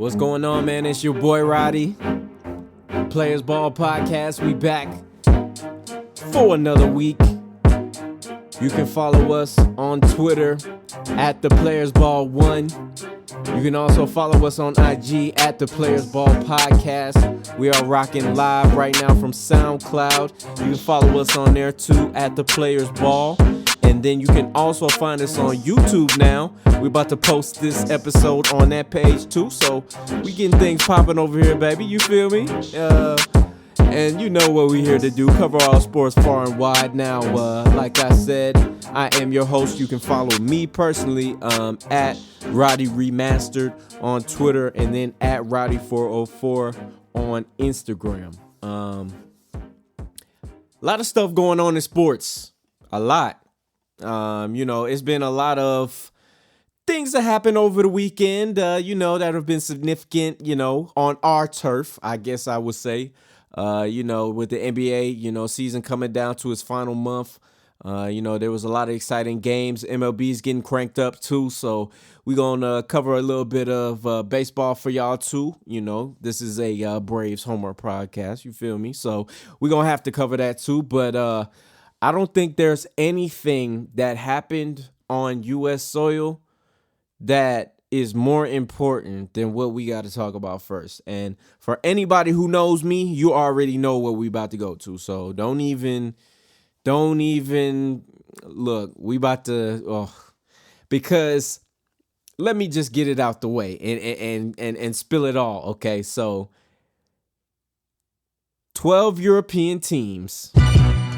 What's going on, man? It's your boy Roddy. Players Ball Podcast. We back for another week. You can follow us on Twitter at ThePlayersBall1. You can also follow us on IG at ThePlayersBallPodcast. We are rocking live right now from SoundCloud. You can follow us on there too at ThePlayersBall. And then you can also find us on YouTube now. We're about to post this episode on that page too. So we getting things popping over here, baby. You feel me? And you know what we're here to do. Cover all sports far and wide. Now, like I said, I am your host. You can follow me personally at Roddy Remastered on Twitter. And then at Roddy404 on Instagram. A lot of stuff going on in sports. A lot. It's been a lot of things that happened over the weekend, that have been significant, on our turf, I guess I would say, with the NBA, season coming down to its final month. There was a lot of exciting games. MLB is getting cranked up too. So we're going to cover a little bit of baseball for y'all too. This is a Braves Homer podcast. You feel me? So we're going to have to cover that too. But, I don't think there's anything that happened on U.S. soil that is more important than what we got to talk about first. And for anybody who knows me, you already know what we about to go to. So don't even look. We about to, because let me just get it out the way and spill it all. Okay, so 12 European teams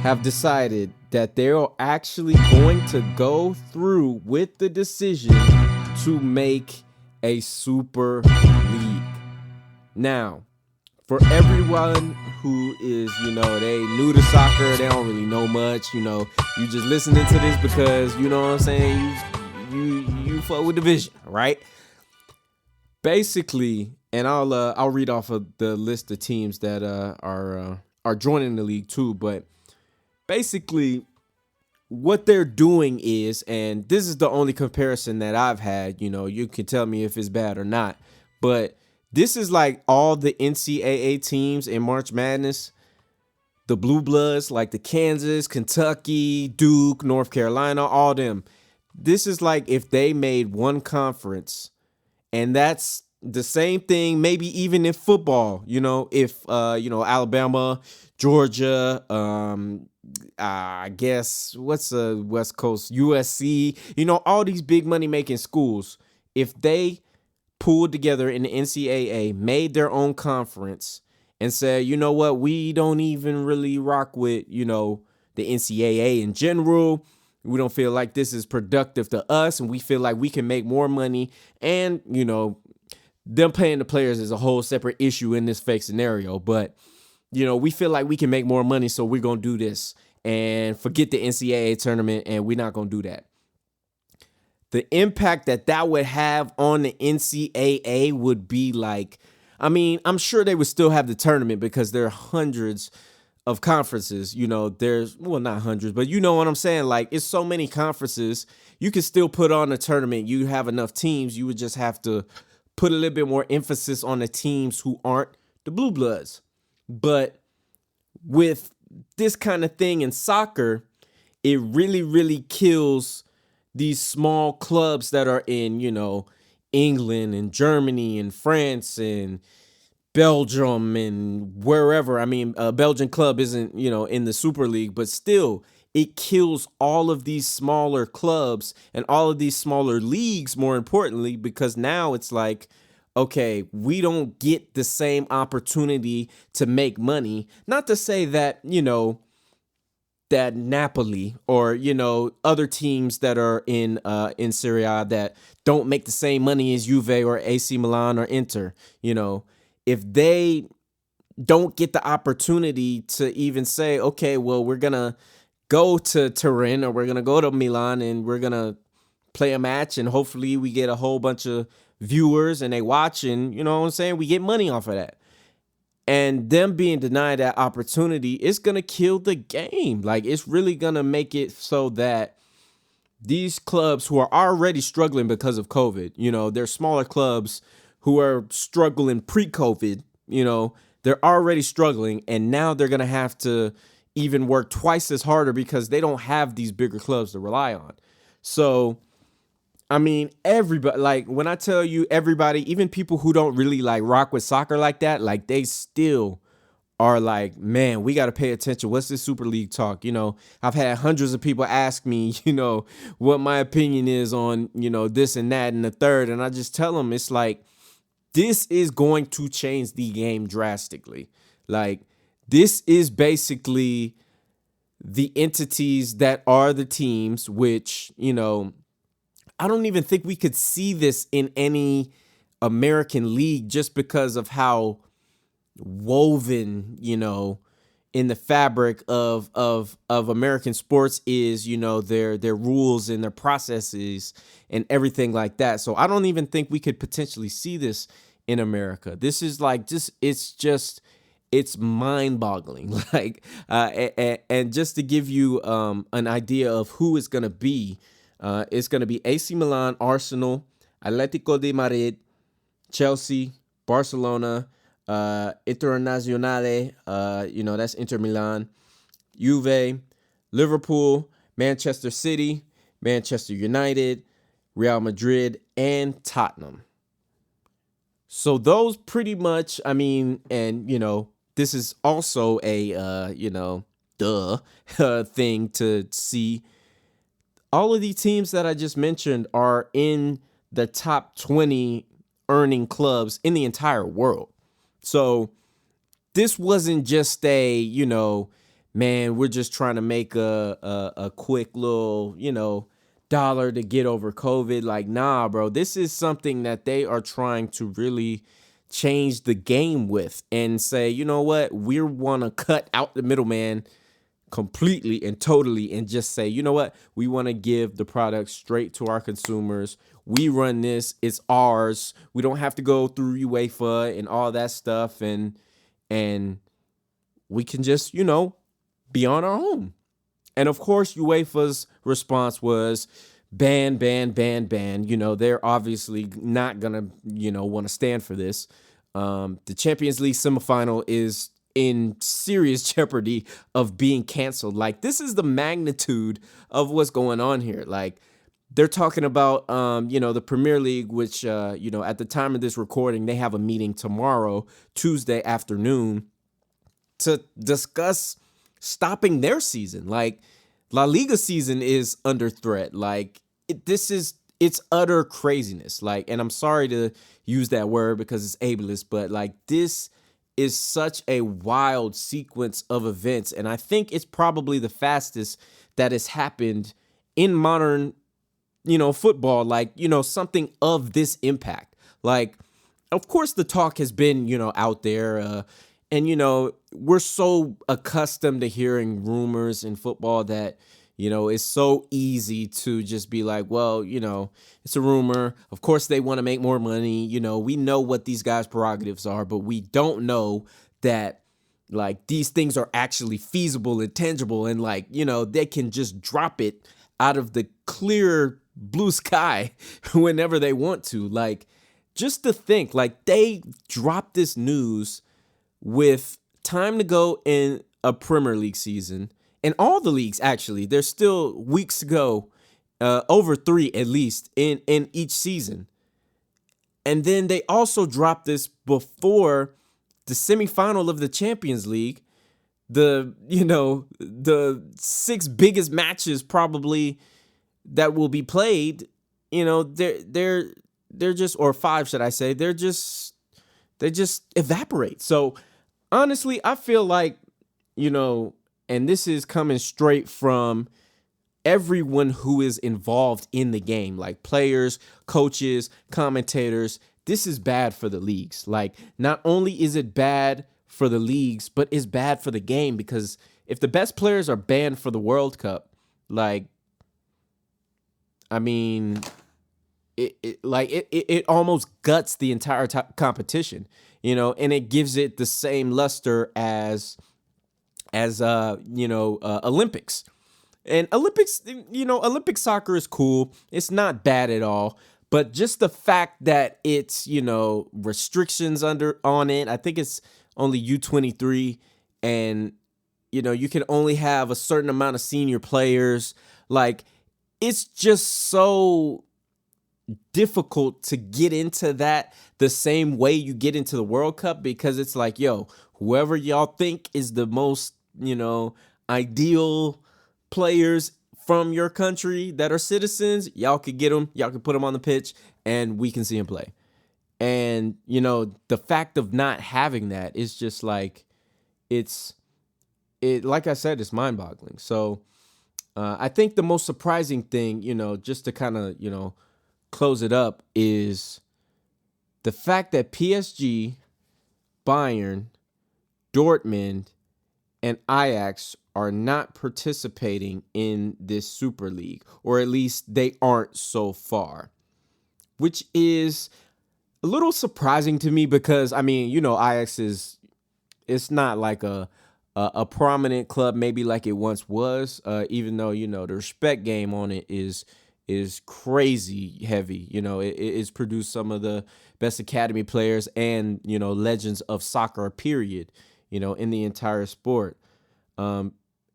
have decided that they're actually going to go through with the decision to make a super league. Now, for everyone who is, they new to soccer, they don't really know much, you just listening to this because, you know what I'm saying, you fuck with the vision, right? Basically, and I'll read off of the list of teams that are joining the league too, but basically, what they're doing is, and this is the only comparison that I've had, you can tell me if it's bad or not, but this is like all the NCAA teams in March Madness, the Blue Bloods, like the Kansas, Kentucky, Duke, North Carolina, all them. This is like if they made one conference, and that's the same thing, maybe even in football, if, Alabama, Georgia, I guess, what's the West Coast, USC, all these big money making schools, if they pulled together in the NCAA, made their own conference and said, you know what, we don't even really rock with, the NCAA in general. We don't feel like this is productive to us, and we feel like we can make more money, and, them paying the players is a whole separate issue in this fake scenario, but we feel like we can make more money, so we're going to do this and forget the NCAA tournament, and we're not going to do that. The impact that would have on the NCAA would be like, I'm sure they would still have the tournament because there are hundreds of conferences, there's, well, not hundreds, but you know what I'm saying? Like, it's so many conferences. You can still put on a tournament. You have enough teams. You would just have to put a little bit more emphasis on the teams who aren't the Blue Bloods. But with this kind of thing in soccer, it really, really kills these small clubs that are in, England and Germany and France and Belgium and wherever. A Belgian club isn't, in the Super League, but still, it kills all of these smaller clubs and all of these smaller leagues, more importantly, because now it's like, okay, we don't get the same opportunity to make money. Not to say that, that Napoli or, other teams that are in Serie A that don't make the same money as Juve or AC Milan or Inter, if they don't get the opportunity to even say, okay, well, we're going to go to Turin or we're going to go to Milan and we're going to play a match and hopefully we get a whole bunch of viewers and they watch and, we get money off of that. And them being denied that opportunity, it's going to kill the game. Like, it's really going to make it so that these clubs who are already struggling because of COVID, they're smaller clubs who are struggling pre-COVID, they're already struggling, and now they're going to have to even work twice as harder because they don't have these bigger clubs to rely on. So, I mean, everybody, like when I tell you everybody, even people who don't really like rock with soccer like that, like they still are like, man, we got to pay attention. What's this Super League talk? I've had hundreds of people ask me, what my opinion is on, this and that and the third. And I just tell them it's like, this is going to change the game drastically. Like, this is basically the entities that are the teams, which, I don't even think we could see this in any American league just because of how woven, in the fabric of American sports is, their rules and their processes and everything like that. So I don't even think we could potentially see this in America. This is like it's mind-boggling. Like, and just to give you an idea of who it's gonna be, it's gonna be AC Milan, Arsenal, Atletico de Madrid, Chelsea, Barcelona, Internazionale, that's Inter Milan, Juve, Liverpool, Manchester City, Manchester United, Real Madrid, and Tottenham. So those pretty much, I mean, and, this is also a, thing to see. All of these teams that I just mentioned are in the top 20 earning clubs in the entire world. So this wasn't just a, man, we're just trying to make a quick little, dollar to get over COVID. Like, nah, bro, this is something that they are trying to really change the game with and say, you know what, we want to cut out the middleman completely and totally and just say, you know what, we want to give the product straight to our consumers. We run this, it's ours. We don't have to go through UEFA and all that stuff, and we can just, be on our own. And of course, UEFA's response was ban. They're obviously not gonna, want to stand for this. The Champions League semifinal is in serious jeopardy of being canceled. Like, this is the magnitude of what's going on here. Like, they're talking about, the Premier League, which, at the time of this recording, they have a meeting tomorrow, Tuesday afternoon, to discuss stopping their season. Like, La Liga season is under threat. Like, it's utter craziness. Like, and I'm sorry to use that word because it's ableist, but like, this is such a wild sequence of events. And I think it's probably the fastest that has happened in modern, football, like, something of this impact. Like, of course the talk has been, out there, and, we're so accustomed to hearing rumors in football that, it's so easy to just be like, well, it's a rumor. Of course they want to make more money. We know what these guys' prerogatives are, but we don't know that, like, these things are actually feasible and tangible, and, like, they can just drop it out of the clear blue sky whenever they want to. Like, just to think, like, they dropped this news with time to go in a Premier League season, and all the leagues, actually, there's still weeks to go, over 3 at least in each season. And then they also dropped this before the semifinal of the Champions League, the 6 biggest matches probably that will be played. They're just, or 5, should I say, they just evaporate. So honestly, I feel like, and this is coming straight from everyone who is involved in the game, like players, coaches, commentators, this is bad for the leagues. Like, not only is it bad for the leagues, but it's bad for the game, because if the best players are banned for the World Cup, like, I mean, it almost guts the entire competition, and it gives it the same luster as Olympics. And Olympic soccer is cool. It's not bad at all. But just the fact that it's, restrictions on it. I think it's only U23, and you can only have a certain amount of senior players. Like, it's just so difficult to get into that the same way you get into the World Cup, because it's like, yo, whoever y'all think is the most, ideal players from your country that are citizens, y'all could get them, y'all could put them on the pitch, and we can see them play. And, the fact of not having that is just like, like I said, it's mind boggling. So I think the most surprising thing, just to kind of, close it up, is the fact that PSG, Bayern, Dortmund, and Ajax are not participating in this Super League, or at least they aren't so far, which is a little surprising to me because, Ajax it's not like a prominent club, maybe like it once was, even though, the respect game on it is crazy heavy. It's produced some of the best academy players and, legends of soccer, period, in the entire sport.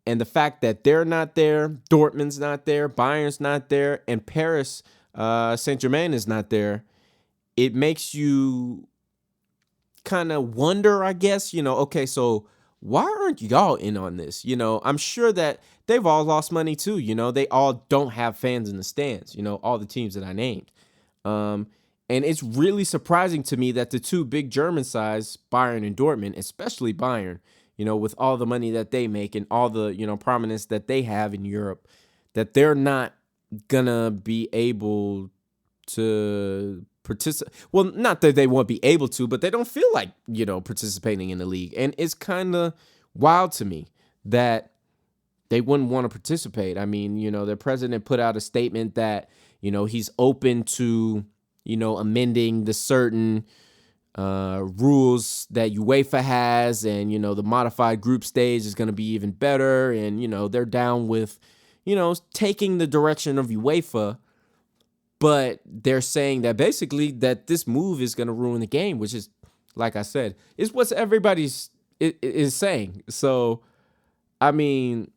And the fact that they're not there, Dortmund's not there, Bayern's not there, and Paris Saint-Germain is not there, it makes you kind of wonder, I guess, okay, so why aren't y'all in on this? I'm sure that they've all lost money too. They all don't have fans in the stands, all the teams that I named. And it's really surprising to me that the two big German sides, Bayern and Dortmund, especially Bayern, with all the money that they make and all the, prominence that they have in Europe, that they're not gonna be able to participate. Well, not that they won't be able to, but they don't feel like, participating in the league. And it's kind of wild to me that they wouldn't want to participate. I mean, their president put out a statement that, he's open to, amending the certain rules that UEFA has, and, the modified group stage is going to be even better. And, they're down with, taking the direction of UEFA. But they're saying that basically that this move is going to ruin the game, which is, like I said, is what everybody's is saying. So, I mean,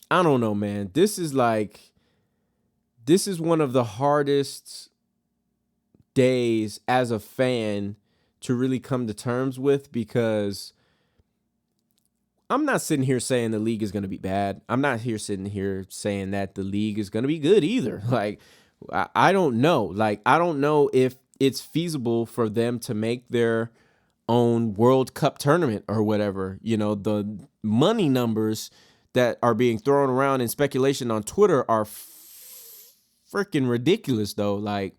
I don't know, man. This is one of the hardest days as a fan to really come to terms with, because I'm not sitting here saying the league is going to be bad. I'm not sitting here saying that the league is going to be good either. Like, I don't know. Like, I don't know if it's feasible for them to make their own World Cup tournament or whatever. The money numbers that are being thrown around in speculation on Twitter are freaking ridiculous, though. Like,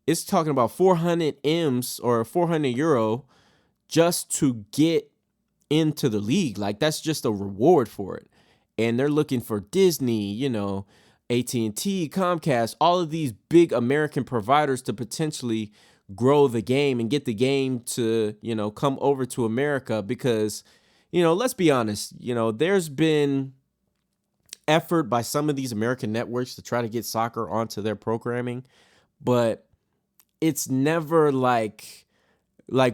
it's talking about 400 M's or 400 euro just to get into the league. Like, that's just a reward for it. And they're looking for Disney, AT&T, Comcast, all of these big American providers to potentially grow the game and get the game to, come over to America, because, let's be honest, there's been effort by some of these American networks to try to get soccer onto their programming, but it's never like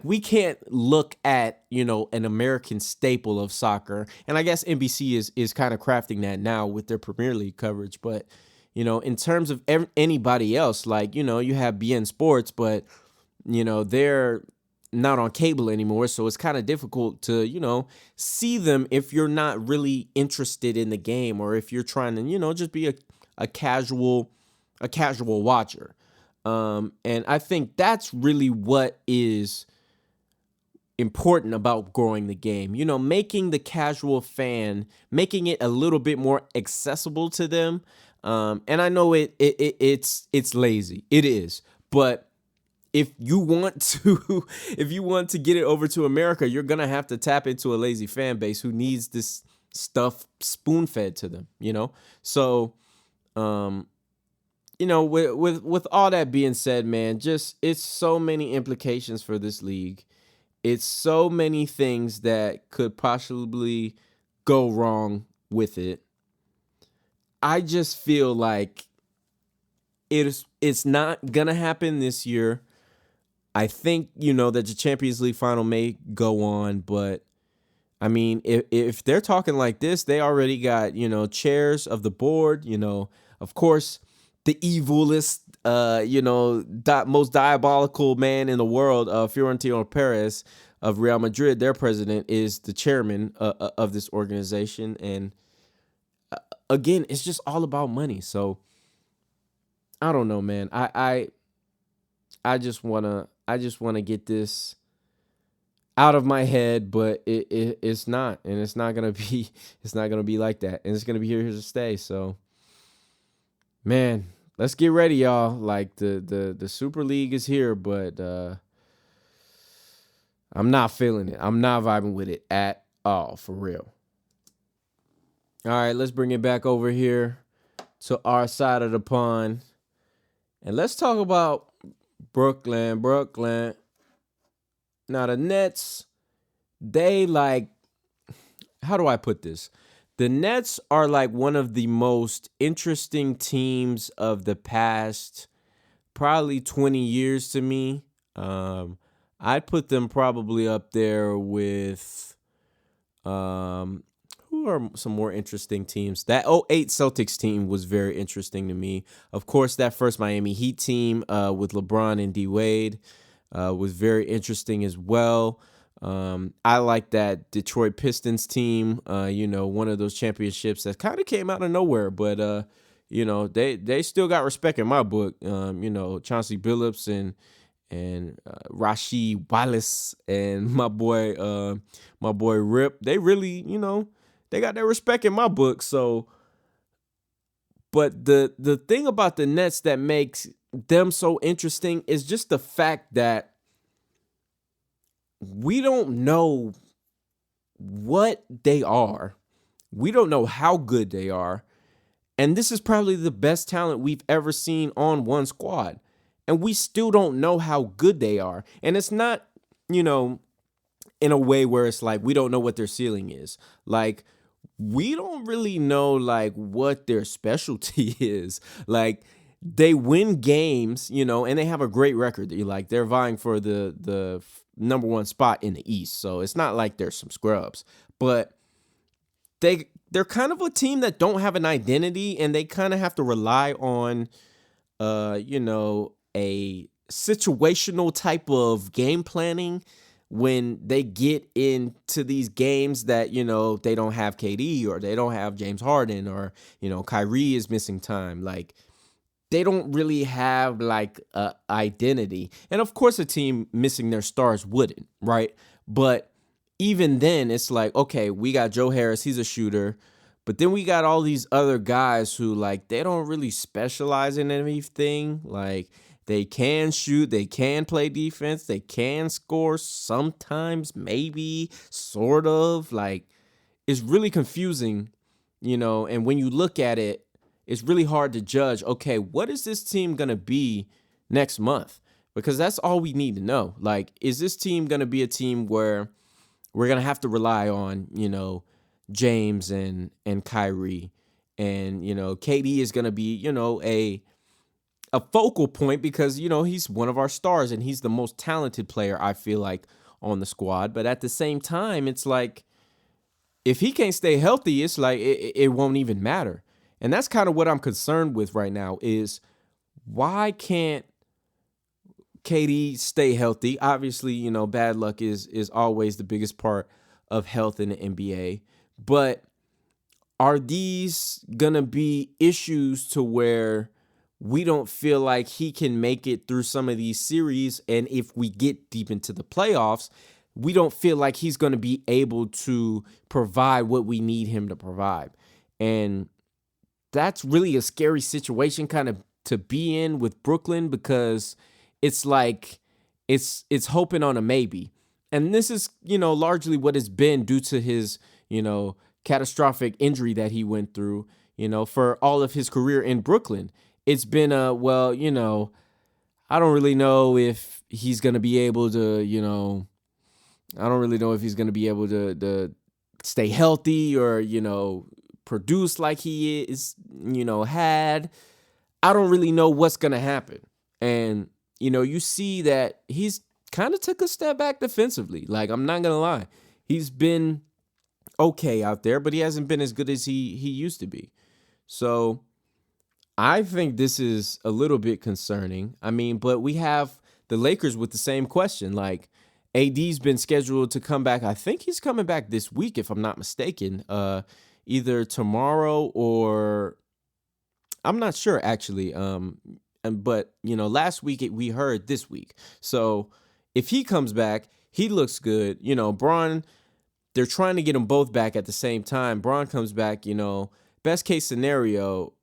we can't look at, an American staple of soccer. And I guess NBC is kind of crafting that now with their Premier League coverage. But, in terms of anybody else, like, you have BN Sports, but, they're not on cable anymore. So it's kind of difficult to, see them if you're not really interested in the game, or if you're trying to, just be a casual watcher. And I think that's really what is important about growing the game, making the casual fan, making it a little bit more accessible to them. And I know it's lazy. It is. But if you want to get it over to America, you're going to have to tap into a lazy fan base who needs this stuff spoon-fed to them, So, with all that being said, man, just it's so many implications for this league. It's so many things that could possibly go wrong with it. I just feel like it's not gonna happen this year. I think, that the Champions League final may go on, but I mean, if they're talking like this, they already got, chairs of the board, of course, the evilest, most diabolical man in the world, Florentino Perez of Real Madrid, their president, is the chairman of this organization. And again, it's just all about money. So I don't know, man. I just wanna get this out of my head, but it's not, and it's not gonna be it's not gonna be like that, and it's gonna be here to stay. So, man, let's get ready, y'all. Like the Super League is here, but I'm not feeling it. I'm not vibing with it at all, for real. All right, let's bring it back over here to our side of the pond, and let's talk about Brooklyn. Now the Nets, they how do I put this? The Nets are like one of the most interesting teams of the past probably 20 years to me. I'd put them probably up there with who are some more interesting teams. That '08 Celtics team was very interesting to me. Of course, that first Miami Heat team with LeBron and D Wade was very interesting as well. I like that Detroit Pistons team, one of those championships that kind of came out of nowhere, but, they still got respect in my book. Chauncey Billups and Rasheed Wallace and my boy Rip, they really, they got their respect in my book. So, but the thing about the Nets that makes them so interesting is just the fact that we don't know what they are. We don't know how good they are. And this is probably the best talent we've ever seen on one squad. And we still don't know how good they are. And it's not, in a way where it's like we don't know what their ceiling is. Like, we don't really know what their specialty is. Like, they win games, and they have a great record. They're vying for the number one spot in the East. So it's not like there's some scrubs, but they're kind of a team that don't have an identity, and they kind of have to rely on a situational type of game planning when they get into these games that, they don't have KD or they don't have James Harden or, Kyrie is missing time. Like, they don't really have a identity. And of course a team missing their stars wouldn't, right? But even then it's like, okay, we got Joe Harris, he's a shooter, but then we got all these other guys who they don't really specialize in anything. Like, they can shoot, they can play defense, they can score sometimes, maybe, sort of. It's really confusing, and when you look at it, it's really hard to judge, okay, what is this team going to be next month? Because that's all we need to know. Is this team going to be a team where we're going to have to rely on, James and Kyrie, and, KD is going to be, a focal point because, he's one of our stars and he's the most talented player, I feel like, on the squad. But at the same time, it's like, if he can't stay healthy, it's like it won't even matter. And that's kind of what I'm concerned with right now is why can't KD stay healthy? Obviously, bad luck is always the biggest part of health in the NBA. But are these going to be issues to where we don't feel like he can make it through some of these series? And if we get deep into the playoffs, we don't feel like he's going to be able to provide what we need him to provide. And that's really a scary situation kind of to be in with Brooklyn, because it's like it's hoping on a maybe. And this is, largely what it's been due to his, catastrophic injury that he went through, for all of his career in Brooklyn. It's been I don't really know if he's going to be able to, I don't really know if he's going to be able to stay healthy or, produce like he is, had. I don't really know what's going to happen. And, you see that he's kind of took a step back defensively. Like, I'm not going to lie. He's been okay out there, but he hasn't been as good as he used to be. So I think this is a little bit concerning. I mean, but we have the Lakers with the same question. Like, AD's been scheduled to come back. I think he's coming back this week, if I'm not mistaken. Either tomorrow or I'm not sure, actually. But last week we heard this week. So if he comes back, he looks good. Bron, they're trying to get them both back at the same time. Bron comes back, best case scenario,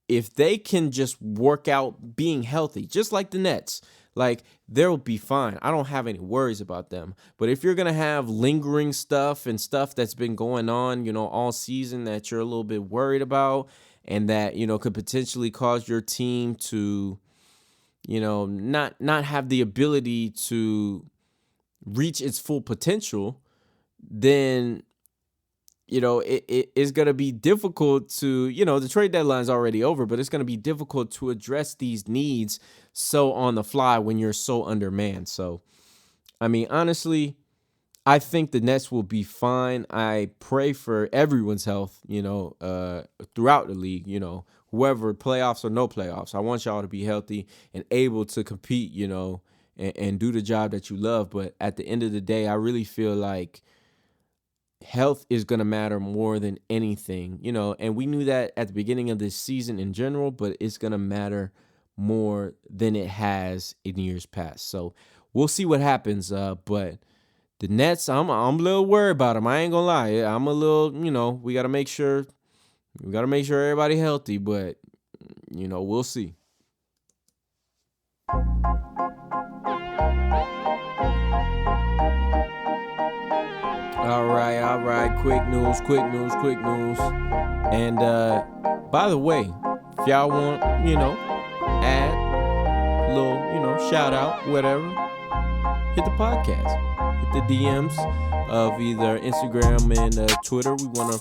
if they can just work out being healthy, just like the Nets, like, they'll be fine. I don't have any worries about them. But if you're going to have lingering stuff and stuff that's been going on, all season that you're a little bit worried about and that, could potentially cause your team to, not have the ability to reach its full potential, then it's going to be difficult to, the trade deadline is already over, but it's going to be difficult to address these needs so on the fly when you're so undermanned. So, I mean, honestly, I think the Nets will be fine. I pray for everyone's health, throughout the league, whoever, playoffs or no playoffs. I want y'all to be healthy and able to compete, and do the job that you love. But at the end of the day, I really feel like health is going to matter more than anything, and we knew that at the beginning of this season in general, but it's going to matter more than it has in years past. So we'll see what happens. But the Nets, I'm a little worried about them. I ain't gonna lie. I'm a little, we got to make sure everybody healthy, but we'll see. All right. Quick news. And by the way, if y'all want, add a little, shout out, whatever, hit the podcast. Hit the DMs of either Instagram and Twitter. We want to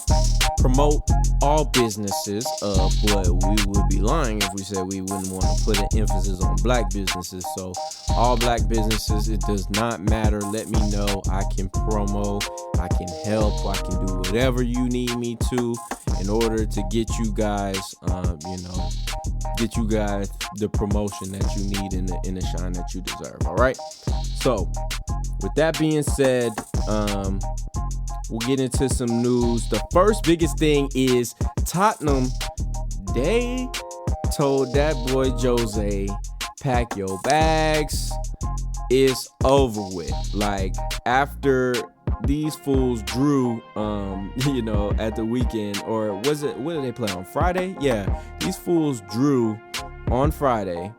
promote all businesses, but we would be lying if we said we wouldn't want to put an emphasis on black businesses. So all black businesses, it does not matter. Let me know. I can promo, I can help, I can do whatever you need me to in order to get you guys, the promotion that you need in the shine that you deserve. All right. So with that being said, we'll get into some news. The first biggest thing is Tottenham. They told that boy Jose, pack your bags. It's over with. Like, after these fools drew, at the weekend, or what did they play on Friday? Yeah, these fools drew on Friday.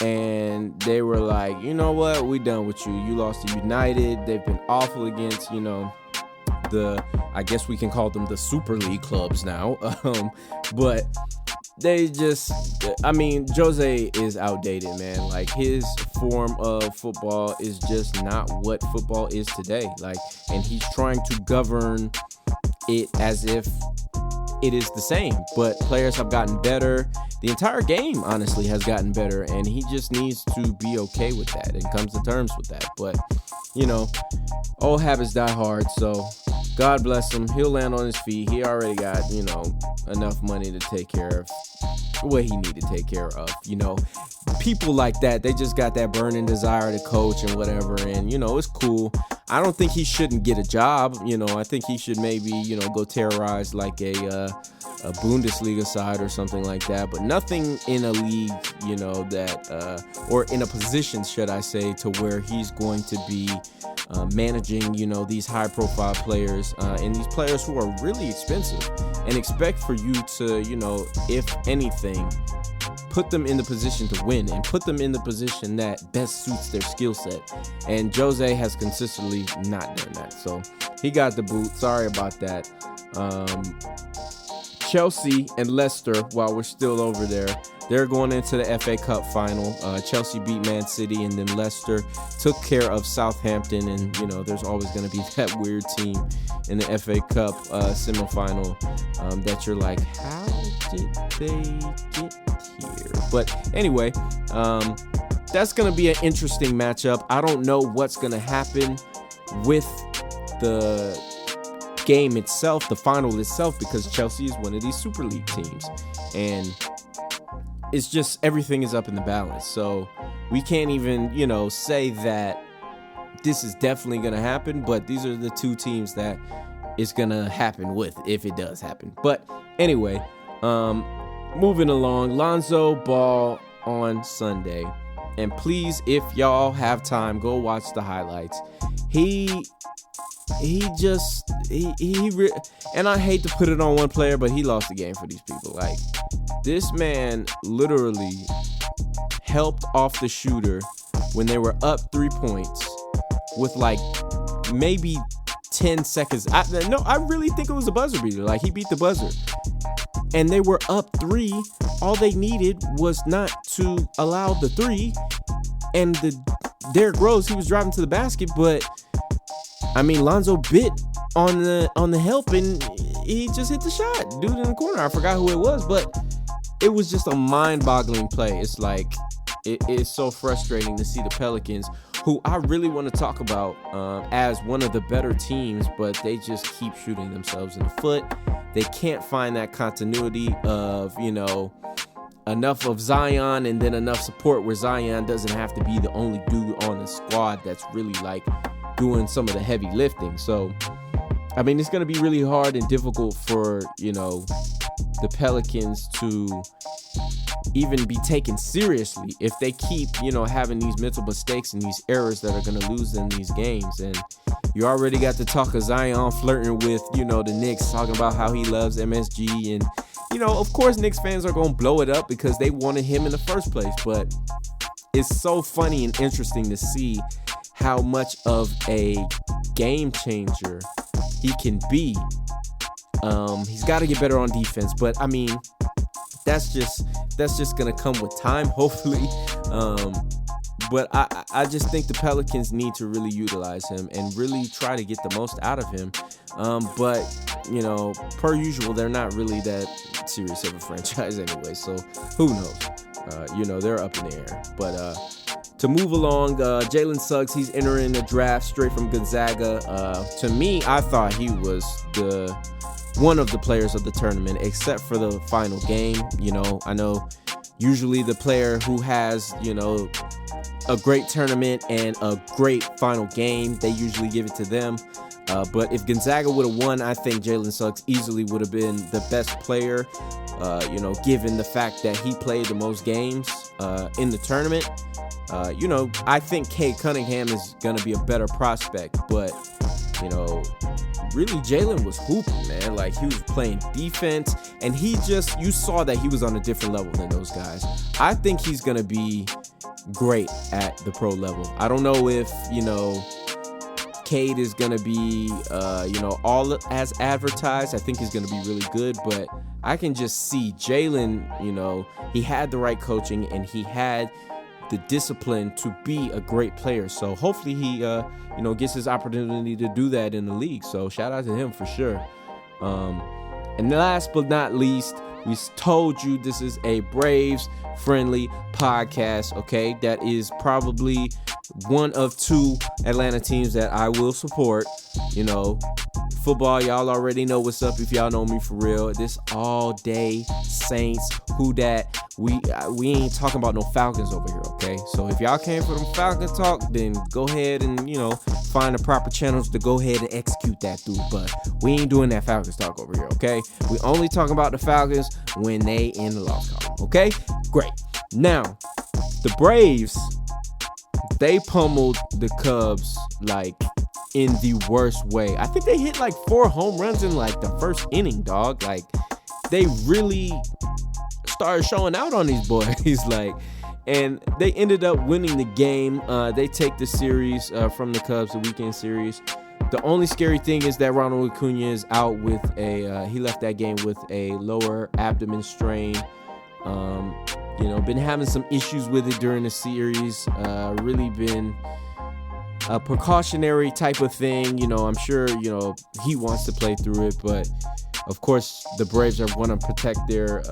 And they were like, you know what? We done with you. You lost to United. They've been awful against, I guess we can call them the Super League clubs now. But they just, Jose is outdated, man. Like, his form of football is just not what football is today. Like, and he's trying to govern it as if it is the same, but players have gotten better. The entire game, honestly, has gotten better, and he just needs to be okay with that and comes to terms with that. But, old habits die hard, so God bless him. He'll land on his feet. He already got, enough money to take care of what he needed to take care of. People like that, they just got that burning desire to coach and whatever, and, it's cool. I don't think he shouldn't get a job. I think he should maybe, go terrorize like a Bundesliga side or something like that, but nothing in a league, or in a position, should I say, to where he's going to be managing, these high profile players, and these players who are really expensive, and expect for you to, if anything, put them in the position to win and put them in the position that best suits their skill set. And Jose has consistently not done that. So he got the boot. Sorry about that. Chelsea and Leicester, while we're still over there, they're going into the FA Cup final. Chelsea beat Man City, and then Leicester took care of Southampton. And, there's always going to be that weird team in the FA Cup semifinal that you're like, how did they get But anyway, that's going to be an interesting matchup. I don't know what's going to happen with the game itself, the final itself, because Chelsea is one of these Super League teams. And it's just everything is up in the balance. So we can't even, say that this is definitely going to happen. But these are the two teams that it's going to happen with if it does happen. But anyway, moving along, Lonzo Ball on Sunday. And please, if y'all have time, go watch the highlights. And I hate to put it on one player, but he lost the game for these people. Like, this man literally helped off the shooter when they were up 3 points with like maybe 10 seconds. I really think it was a buzzer beater. Like, he beat the buzzer. And they were up 3. All they needed was not to allow the 3. And Derrick Rose, he was driving to the basket, but I mean, Lonzo bit on the help and he just hit the shot. Dude in the corner, I forgot who it was, but it was just a mind-boggling play. It's like, it's so frustrating to see the Pelicans, who I really want to talk about as one of the better teams, but they just keep shooting themselves in the foot. They can't find that continuity of, enough of Zion and then enough support where Zion doesn't have to be the only dude on the squad that's really like doing some of the heavy lifting. So, I mean, it's going to be really hard and difficult for, the Pelicans to even be taken seriously if they keep, having these mental mistakes and these errors that are going to lose them these games. And you already got the talk of Zion flirting with, the Knicks, talking about how he loves MSG. And, of course, Knicks fans are going to blow it up because they wanted him in the first place. But it's so funny and interesting to see how much of a game changer he can be. He's got to get better on defense, but I mean, that's just gonna come with time, hopefully. But I just think the Pelicans need to really utilize him and really try to get the most out of him. But per usual, they're not really that serious of a franchise anyway. So who knows? They're up in the air. But to move along, Jalen Suggs, he's entering the draft straight from Gonzaga. To me, I thought he was one of the players of the tournament, except for the final game. I know usually the player who has, a great tournament and a great final game, they usually give it to them. But if Gonzaga would have won, I think Jalen Suggs easily would have been the best player, given the fact that he played the most games in the tournament. I think Cade Cunningham is going to be a better prospect, but, really Jalen was hooping, man. Like, he was playing defense, and you saw that he was on a different level than those guys. I think he's going to be great at the pro level. I don't know if, Cade is going to be, all as advertised. I think he's going to be really good, but I can just see Jalen, he had the right coaching and he had the discipline to be a great player. So hopefully he, gets his opportunity to do that in the league. So shout out to him for sure. And last but not least, we told you this is a Braves friendly podcast. Okay. That is probably one of 2 Atlanta teams that I will support. Football, y'all already know what's up if y'all know me for real. This all day Saints, who dat. We ain't talking about no Falcons over here, okay? So if y'all came for them Falcon talk, then go ahead and, find the proper channels to go ahead and execute that dude. But we ain't doing that Falcons talk over here, okay? We only talking about the Falcons when they in the loss column, okay? Great. Now, the Braves, they pummeled the Cubs like in the worst way. I think they hit like 4 home runs in like the first inning, dog. Like, they really started showing out on these boys. Like, and they ended up winning the game. They take the series from the Cubs, the weekend series. The only scary thing is that Ronald Acuna is out with he left that game with a lower abdomen strain. Been having some issues with it during the series. Really been a precautionary type of thing. I'm sure, he wants to play through it, but Of course, the Braves are want to protect their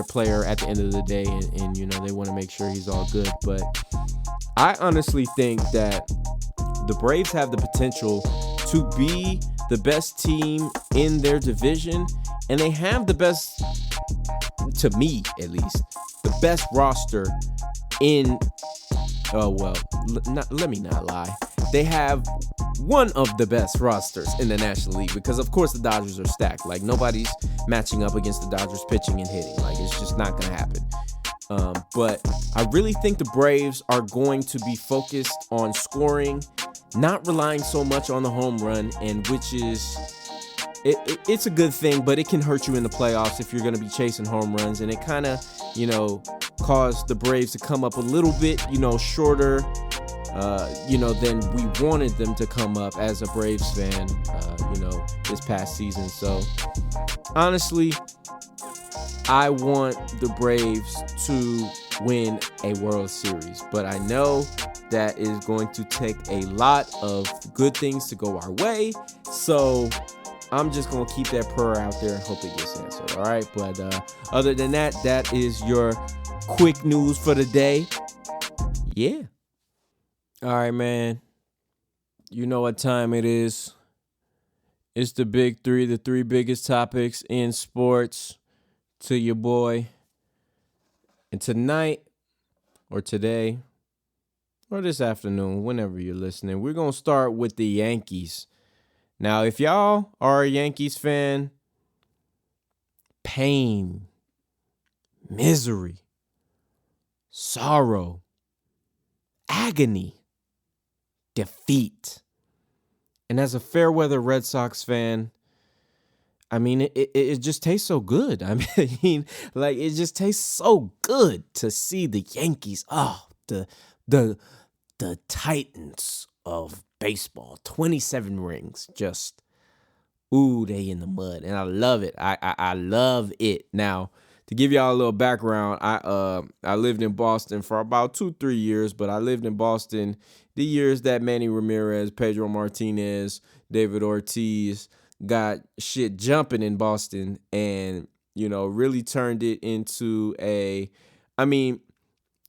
player at the end of the day, and they want to make sure he's all good. But I honestly think that the Braves have the potential to be the best team in their division, and they have the best, to me at least, the best roster in. Oh well, let me not lie. They have one of the best rosters in the National League because, of course, the Dodgers are stacked. Like, nobody's matching up against the Dodgers pitching and hitting. Like, it's just not going to happen. But I really think the Braves are going to be focused on scoring, not relying so much on the home run, and which is it's a good thing, but it can hurt you in the playoffs if you're going to be chasing home runs. And it kind of, caused the Braves to come up a little bit, shorter, than we wanted them to come up as a Braves fan, this past season. So honestly, I want the Braves to win a World Series, but I know that is going to take a lot of good things to go our way. So I'm just going to keep that prayer out there and hope it gets answered. All right. But other than that, that is your quick news for the day. Yeah. All right, man. You know what time it is. It's the big three, the three biggest topics in sports to your boy. And tonight or today or this afternoon, whenever you're listening, we're going to start with the Yankees. Now, if y'all are a Yankees fan, pain, misery, sorrow, agony, defeat. And as a fair weather Red Sox fan, I mean, it just tastes so good. I mean, like, it just tastes so good to see the Yankees. Oh, the Titans of baseball, 27 rings, just, ooh, they in the mud. And I love it. I love it. Now, to give y'all a little background, I lived in Boston for about 2-3 years, but I lived in Boston the years that Manny Ramirez, Pedro Martinez, David Ortiz got shit jumping in Boston, and really turned it into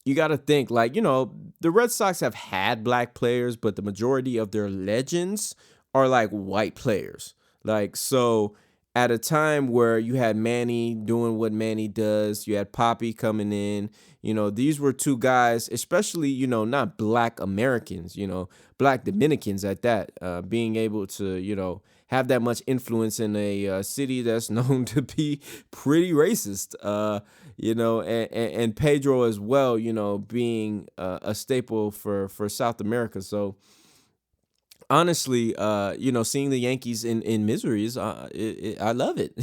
you got to think, like, the Red Sox have had black players, but the majority of their legends are like white players. Like, so at a time where you had Manny doing what Manny does, you had Poppy coming in, these were two guys, especially, not black Americans, black Dominicans at that, being able to, have that much influence in a city that's known to be pretty racist, and Pedro as well, being a staple for South America. So honestly, seeing the Yankees in misery is, I love it,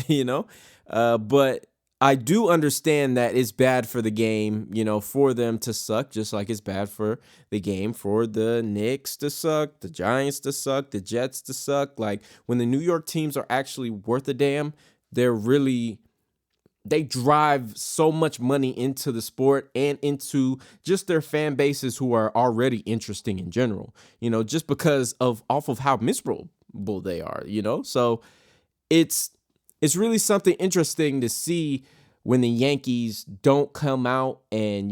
but I do understand that it's bad for the game, for them to suck, just like it's bad for the game for the Knicks to suck, the Giants to suck, the Jets to suck. Like, when the New York teams are actually worth a damn, they drive so much money into the sport and into just their fan bases who are already interesting in general, just because off of how miserable they are, So it's really something interesting to see when the Yankees don't come out and,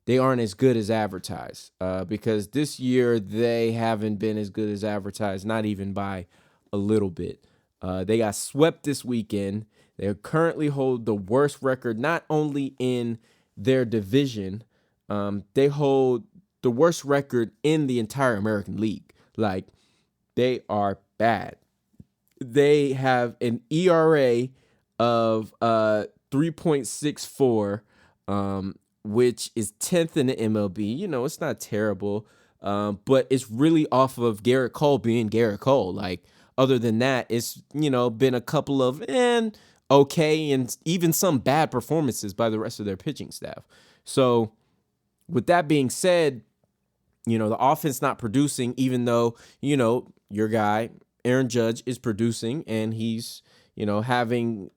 they aren't as good as advertised, because this year they haven't been as good as advertised, not even by a little bit. They got swept this weekend. They currently hold the worst record, not only in their division, they hold the worst record in the entire American League. Like, they are bad. They have an ERA of 3.64, which is 10th in the MLB. It's not terrible, but it's really off of Gerrit Cole being Gerrit Cole. Like, other than that, it's, been a couple of okay and even some bad performances by the rest of their pitching staff. So with that being said, the offense not producing, even though, your guy, Aaron Judge, is producing, and he's, having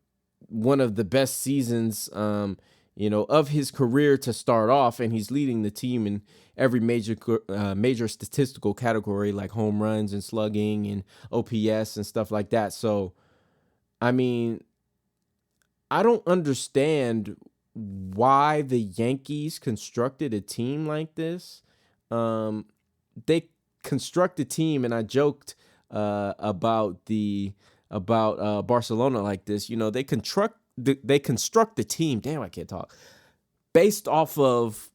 one of the best seasons, of his career to start off, and he's leading the team in every major statistical category, like home runs and slugging and OPS and stuff like that. So, I mean, I don't understand why the Yankees constructed a team like this. They construct a team, and I joked about Barcelona like this. They construct the team. Damn, I can't talk. Based off of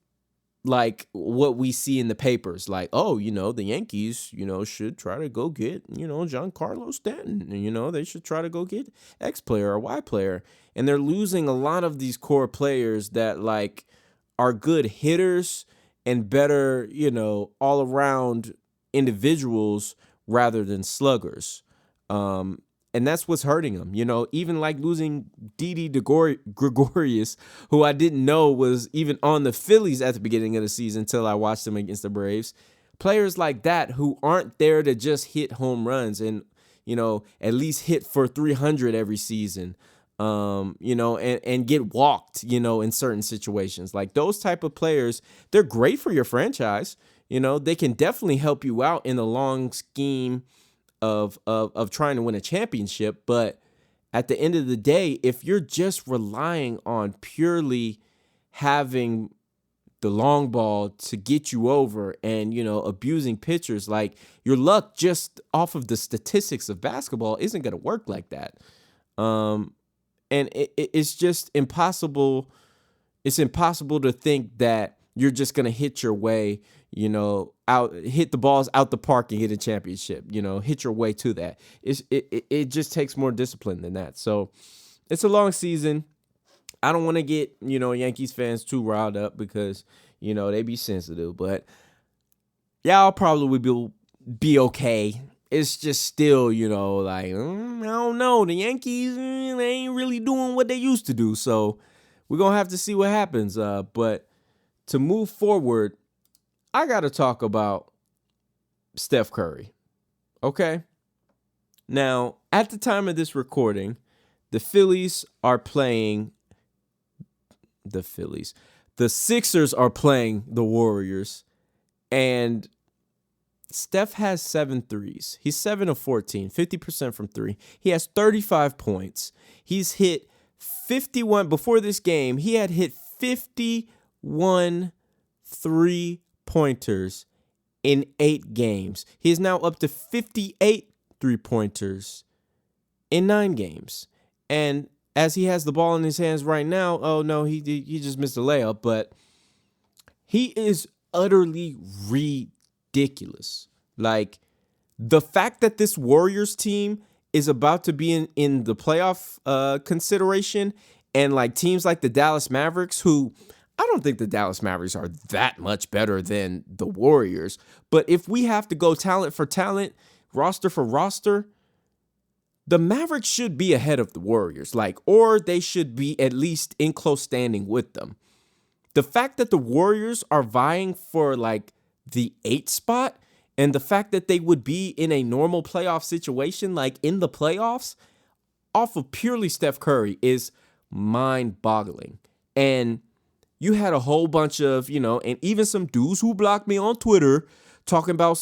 like what we see in the papers, like, oh, the Yankees, should try to go get, Giancarlo Stanton. They should try to go get X player or Y player. And they're losing a lot of these core players that like are good hitters and better, all around individuals rather than sluggers. And that's what's hurting them, even like losing Didi Gregorius, who I didn't know was even on the Phillies at the beginning of the season until I watched them against the Braves. Players like that who aren't there to just hit home runs and, at least hit for 300 every season, and get walked, in certain situations. Like those type of players, they're great for your franchise. They can definitely help you out in the long scheme of trying to win a championship. But at the end of the day, if you're just relying on purely having the long ball to get you over and, abusing pitchers, like your luck just off of the statistics of basketball isn't going to work like that. And it's just impossible. It's impossible to think that you're just going to hit your way, hit the balls out the park and get a championship, hit your way to that. It just takes more discipline than that. So it's a long season. I don't want to get, Yankees fans too riled up because, they be sensitive, but y'all probably will be okay. It's just still, like, I don't know. The Yankees, they ain't really doing what they used to do. So we're going to have to see what happens. But to move forward, I got to talk about Steph Curry. Okay? Now, at the time of this recording, the Sixers are playing the Warriors, and Steph has 7 threes. He's 7 of 14, 50% from 3. He has 35 points. He's hit 51. Before this game, he had hit 51 3-pointers in 8 games. He is now up to 58 3-pointers in 9 games. And as he has the ball in his hands right now, oh no, he just missed a layup, but he is utterly ridiculous. Like, the fact that this Warriors team is about to be in the playoff consideration, and like teams like the Dallas Mavericks, who I don't think the Dallas Mavericks are that much better than the Warriors, but if we have to go talent for talent, roster for roster, the Mavericks should be ahead of the Warriors, or they should be at least in close standing with them. The fact that the Warriors are vying for the 8th spot, and the fact that they would be in a normal playoff situation, in the playoffs, off of purely Steph Curry is mind-boggling. And you had a whole bunch of, and even some dudes who blocked me on Twitter talking about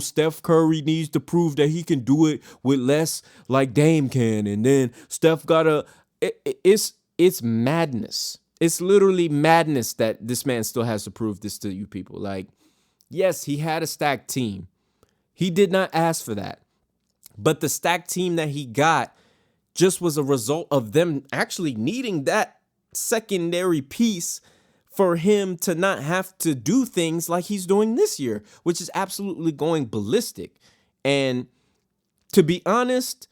Steph Curry needs to prove that he can do it with less like Dame can. And then Steph it's madness. It's literally madness that this man still has to prove this to you people. Yes, he had a stacked team. He did not ask for that. But the stacked team that he got just was a result of them actually needing that secondary piece for him to not have to do things like he's doing this year, which is absolutely going ballistic. And to be honest,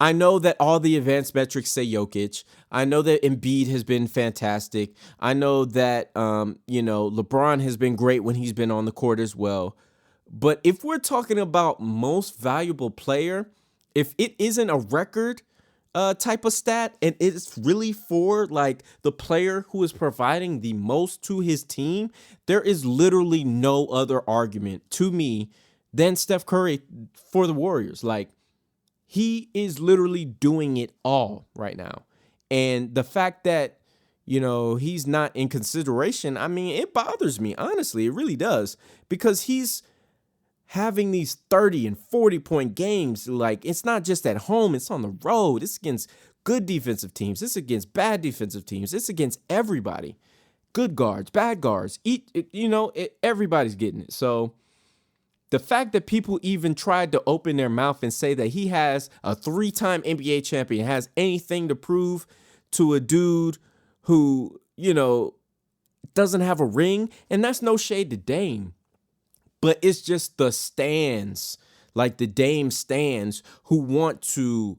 I know that all the advanced metrics say Jokic. I know that Embiid has been fantastic. I know that, LeBron has been great when he's been on the court as well. But if we're talking about most valuable player, if it isn't a record type of stat, and it's really for the player who is providing the most to his team, there is literally no other argument to me than Steph Curry for the Warriors. He is literally doing it all right now. And the fact that, he's not in consideration, it bothers me, honestly. It really does. Because he's having these 30 and 40-point games, like, it's not just at home, it's on the road. It's against good defensive teams. It's against bad defensive teams. It's against everybody. Good guards, bad guards. Everybody's getting it. So the fact that people even tried to open their mouth and say that he has a 3-time NBA champion, has anything to prove to a dude who, doesn't have a ring, and that's no shade to Dame. But it's just the stands, like the Dame stands, who want to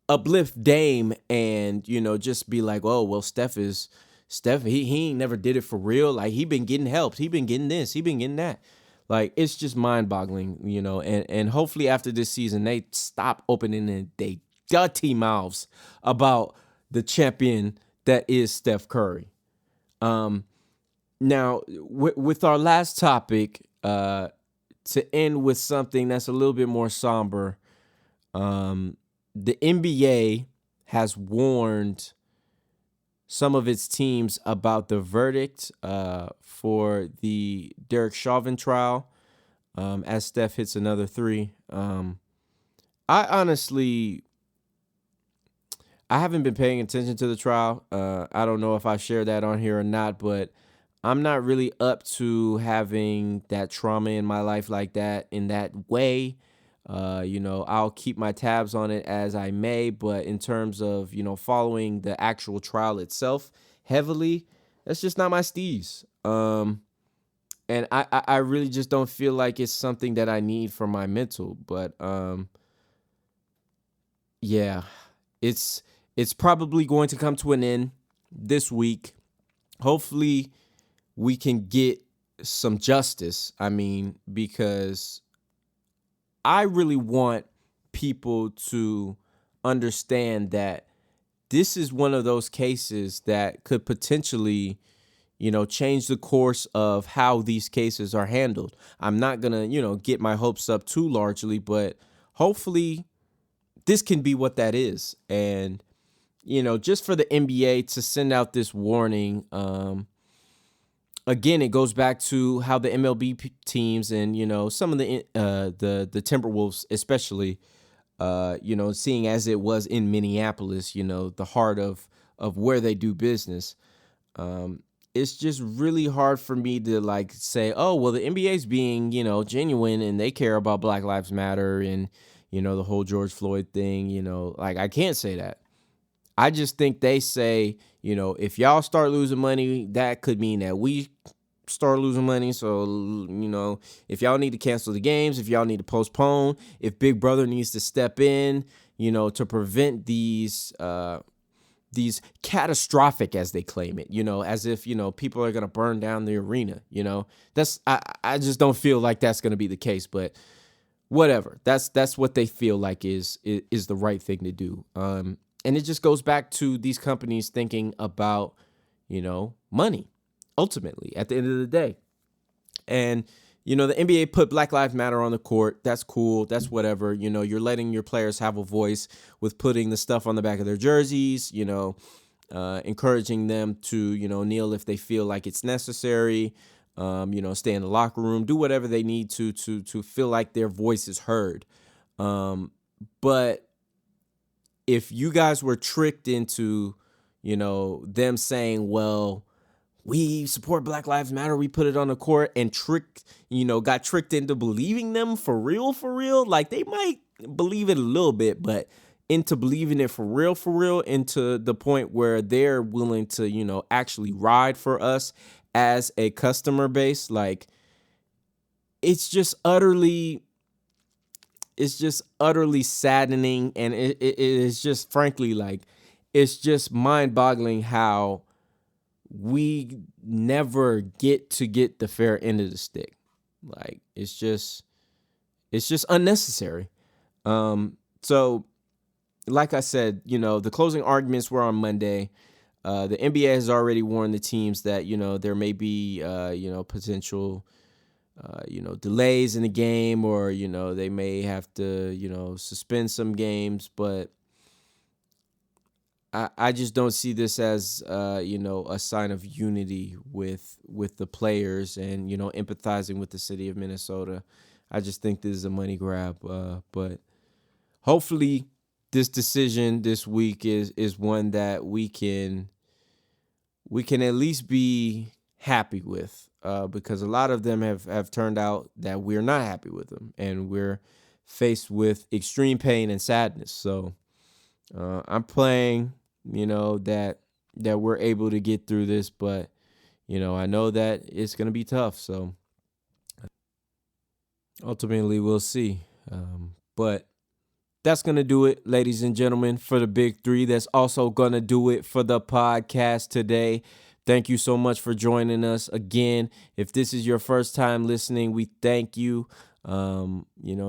uplift Dame and, just be like, oh, well, Steph, he ain't never did it for real. Like, he been getting help. He been getting this. He been getting that. Like, it's just mind-boggling, and hopefully after this season, they stop opening their dirty mouths about the champion that is Steph Curry. Now, with our last topic, to end with something that's a little bit more somber, the NBA has warned some of its teams about the verdict for the Derek Chauvin trial as Steph hits another 3. I haven't been paying attention to the trial. I don't know if I shared that on here or not, but I'm not really up to having that trauma in my life like that in that way. I'll keep my tabs on it as I may, but in terms of, following the actual trial itself heavily, that's just not my steez. And I really just don't feel like it's something that I need for my mental, but yeah, it's probably going to come to an end this week. Hopefully we can get some justice. I mean, because I really want people to understand that this is one of those cases that could potentially, change the course of how these cases are handled. I'm not going to, get my hopes up too largely, but hopefully this can be what that is. And, just for the NBA to send out this warning, again, it goes back to how the MLB teams and, some of the Timberwolves especially, seeing as it was in Minneapolis, the heart of where they do business. It's just really hard for me to say, oh, well, the NBA's being, genuine and they care about Black Lives Matter and, the whole George Floyd thing, I can't say that. I just think they say, if y'all start losing money, that could mean that we start losing money. So, if y'all need to cancel the games, if y'all need to postpone, if Big Brother needs to step in, to prevent these catastrophic, as they claim it, as if, people are going to burn down the arena, I just don't feel like that's going to be the case, but whatever. That's what they feel like is the right thing to do. And it just goes back to these companies thinking about, money, ultimately, at the end of the day. And, the NBA put Black Lives Matter on the court. That's cool. That's whatever. You're letting your players have a voice with putting the stuff on the back of their jerseys, encouraging them to, kneel if they feel like it's necessary, stay in the locker room, do whatever they need to feel like their voice is heard. But if you guys were tricked into, them saying, well, we support Black Lives Matter, we put it on the court, and got tricked into believing them for real, like they might believe it a little bit, but into believing it for real, into the point where they're willing to, actually ride for us as a customer base, like it's just utterly saddening, and it is just frankly it's just mind-boggling how we never get the fair end of the stick. Like it's just unnecessary. So like I said, the closing arguments were on Monday. The NBA has already warned the teams that, there may be potential delays in the game, or, they may have to, suspend some games, but I just don't see this as, a sign of unity with the players and, empathizing with the city of Minnesota. I just think this is a money grab. But hopefully this decision this week is one that we can at least be happy with, because a lot of them have turned out that we're not happy with them, and we're faced with extreme pain and sadness. So I'm praying, that we're able to get through this, but I know that it's going to be tough. So ultimately we'll see. But that's going to do it, ladies and gentlemen, for the Big Three. That's also going to do it for the podcast today. Thank you so much for joining us. Again, if this is your first time listening, we thank you.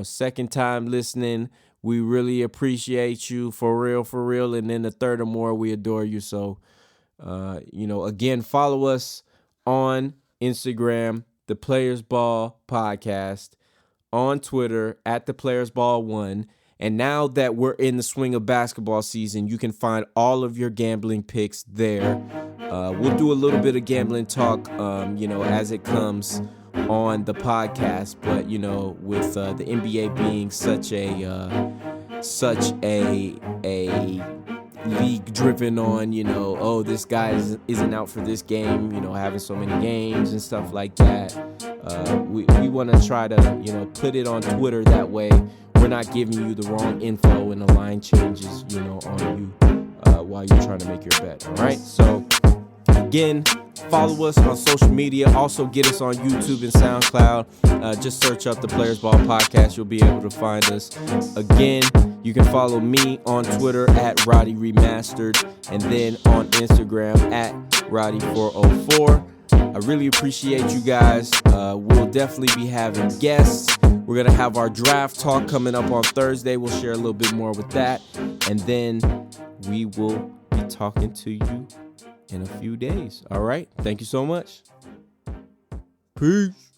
Second time listening, we really appreciate you, for real. And then the third or more, we adore you. So, again, follow us on Instagram, The Players Ball Podcast, on Twitter at ThePlayersBall1. And now that we're in the swing of basketball season, you can find all of your gambling picks there. We'll do a little bit of gambling talk, as it comes on the podcast. But, with the NBA being such a league driven on, this guy isn't out for this game, having so many games and stuff like that. We want to try to, put it on Twitter. That way we're not giving you the wrong info and the line changes, on you while you're trying to make your bet. All right. So again, follow us on social media. Also get us on YouTube and SoundCloud. Just search up the Players Ball Podcast. You'll be able to find us. Again, you can follow me on Twitter at Roddy Remastered, and then on Instagram at Roddy404. I really appreciate you guys. We'll definitely be having guests. We're going to have our draft talk coming up on Thursday. We'll share a little bit more with that. And then we will be talking to you in a few days. All right. Thank you so much. Peace.